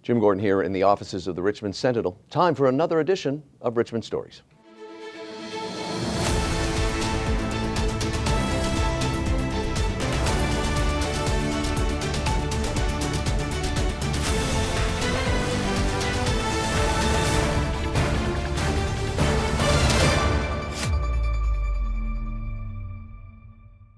Jim Gordon here in the offices of the Richmond Sentinel. Time for another edition of Richmond Stories.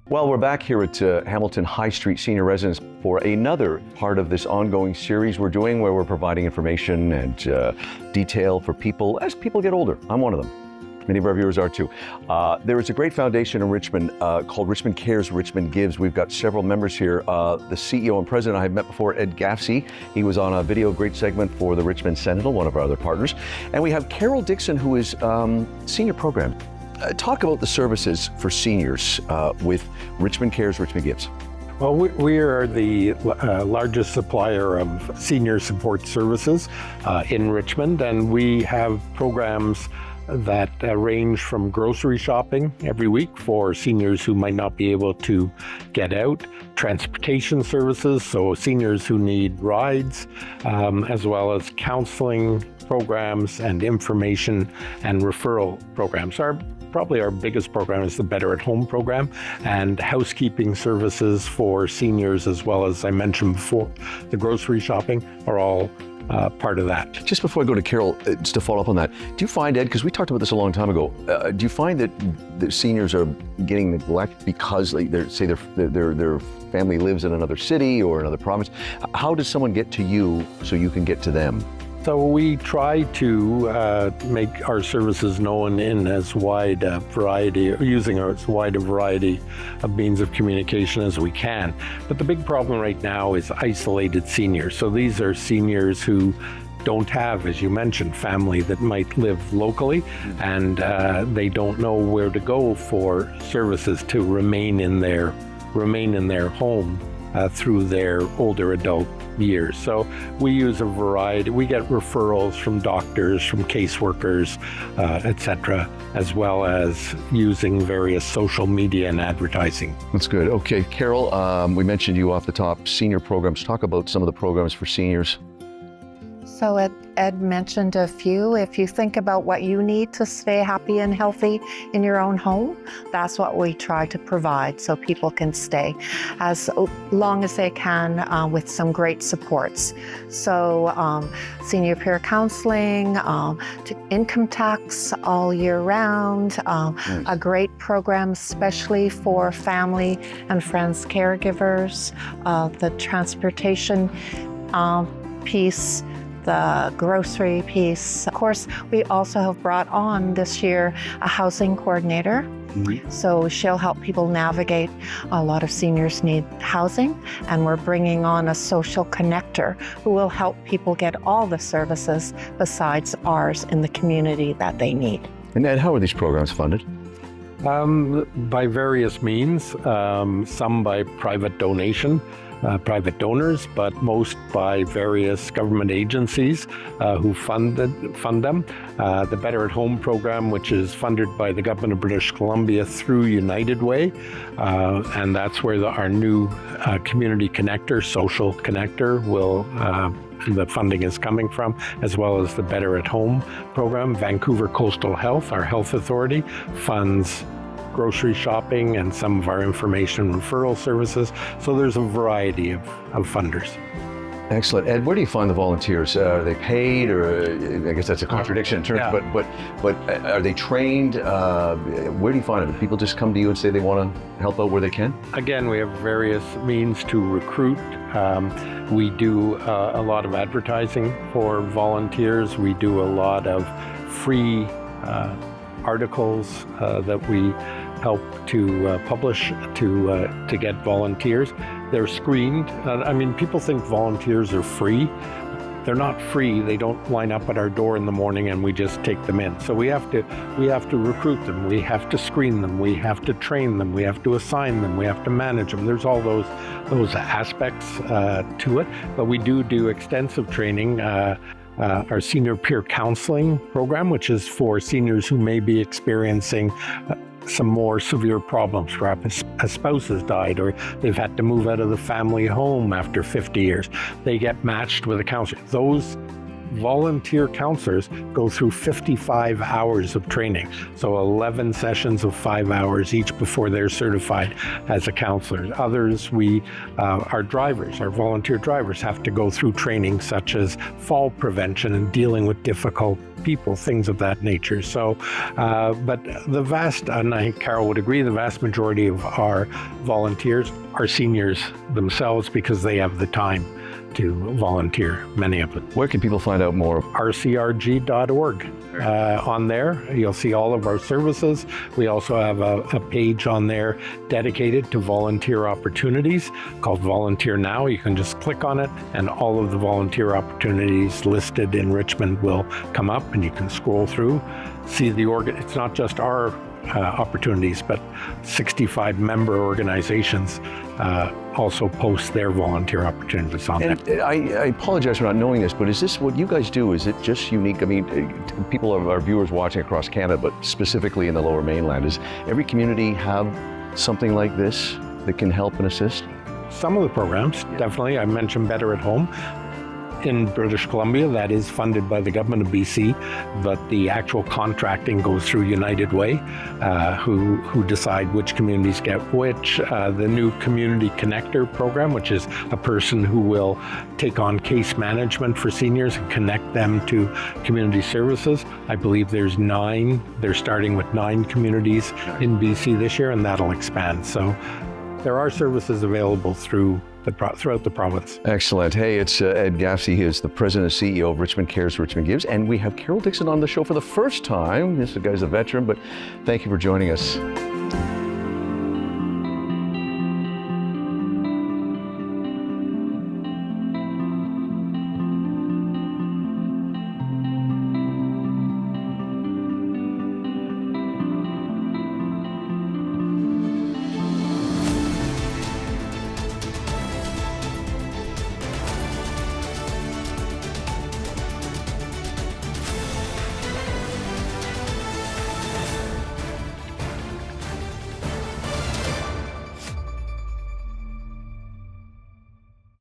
Well, we're back here at Hamilton High Street Senior Residence for another part of this ongoing series we're doing where we're providing information and detail for people as people get older. I'm one of them. Many of our viewers are too. There is a great foundation in Richmond called Richmond Cares, Richmond Gives. We've got several members here. The CEO and president I have met before, Ed Gavsie. He was on a video great segment for the Richmond Sentinel, one of our other partners. And we have Carol Dickson, who is senior program. Talk about the services for seniors with Richmond Cares, Richmond Gives. Well, we are the largest supplier of senior support services in Richmond, and we have programs that range from grocery shopping every week for seniors who might not be able to get out, transportation services, so seniors who need rides, as well as counseling programs and information and referral programs. Probably our biggest program is the Better at Home program, and housekeeping services for seniors, as well as I mentioned before, the grocery shopping are all part of that. Just before I go to Carol, just to follow up on that, do you find, Ed, because we talked about this a long time ago, do you find that the seniors are getting neglected because their family lives in another city or another province? How does someone get to you so you can get to them? So we try to make our services known in as wide a variety, using as wide a variety of means of communication as we can. But the big problem right now is isolated seniors. So these are seniors who don't have, as you mentioned, family that might live locally, and they don't know where to go for services to remain in their home through their older adult years. So we use a variety. We get referrals from doctors, from caseworkers, etc., as well as using various social media and advertising. That's good. Okay, Carol, we mentioned you off the top, senior programs. Talk about some of the programs for seniors. So Ed mentioned a few. If you think about what you need to stay happy and healthy in your own home, that's what we try to provide so people can stay as long as they can with some great supports. So senior peer counseling, income tax all year round, a great program especially for family and friends caregivers, the transportation piece, the grocery piece. Of course, we also have brought on this year a housing coordinator. Mm-hmm. So she'll help people navigate. A lot of seniors need housing, and we're bringing on a social connector who will help people get all the services besides ours in the community that they need. And Ed, how are these programs funded? By various means, some by private donation, private donors, but most by various government agencies who fund them. The Better at Home program, which is funded by the government of British Columbia through United Way, and that's where our new community connector, social connector, the funding is coming from, as well as the Better at Home program. Vancouver Coastal Health, our health authority, funds grocery shopping and some of our information referral services. So there's a variety of funders. Excellent. Ed, where do you find the volunteers? Are they paid, or I guess that's a contradiction in terms, yeah. but are they trained? Where do you find them? People just come to you and say they want to help out where they can? Again, we have various means to recruit. We do a lot of advertising for volunteers. We do a lot of free articles that we help to publish to get volunteers. They're screened. People think volunteers are free. They're not free. They don't line up at our door in the morning and we just take them in. So we have to recruit them. We have to screen them. We have to train them. We have to assign them. We have to manage them. There's all those aspects to it. But we do extensive training. Our senior peer counseling program, which is for seniors who may be experiencing some more severe problems. Perhaps a spouse has died, or they've had to move out of the family home after 50 years. They get matched with a counselor. Those volunteer counselors go through 55 hours of training. So 11 sessions of 5 hours each before they're certified as a counselor. Others, our drivers, our volunteer drivers have to go through training such as fall prevention and dealing with difficult people, things of that nature. So, but the vast, and I think Carol would agree, the vast majority of our volunteers are seniors themselves because they have the time to volunteer, many of them. Where can people find out more? RCRG.org. On there, you'll see all of our services. We also have a page on there dedicated to volunteer opportunities called Volunteer Now. You can just click on it and all of the volunteer opportunities listed in Richmond will come up, and you can scroll through, see it's not just our opportunities, but 65 member organizations also post their volunteer opportunities on and there. I apologize for not knowing this, but is this what you guys do? Is it just unique? I mean, people are our viewers watching across Canada, but specifically in the Lower Mainland. Does every community have something like this that can help and assist? Some of the programs, definitely. I mentioned Better at Home. In British Columbia, that is funded by the government of BC, but the actual contracting goes through United Way, who decide which communities get which. The new Community Connector program, which is a person who will take on case management for seniors and connect them to community services. I believe there's 9. They're starting with 9 communities in BC this year, and that'll expand. So there are services available throughout the province. Excellent. Hey, it's Ed Gavsie. He is the president and CEO of Richmond Cares, Richmond Gives, and we have Carol Dickson on the show for the first time. This guy's a veteran, but thank you for joining us.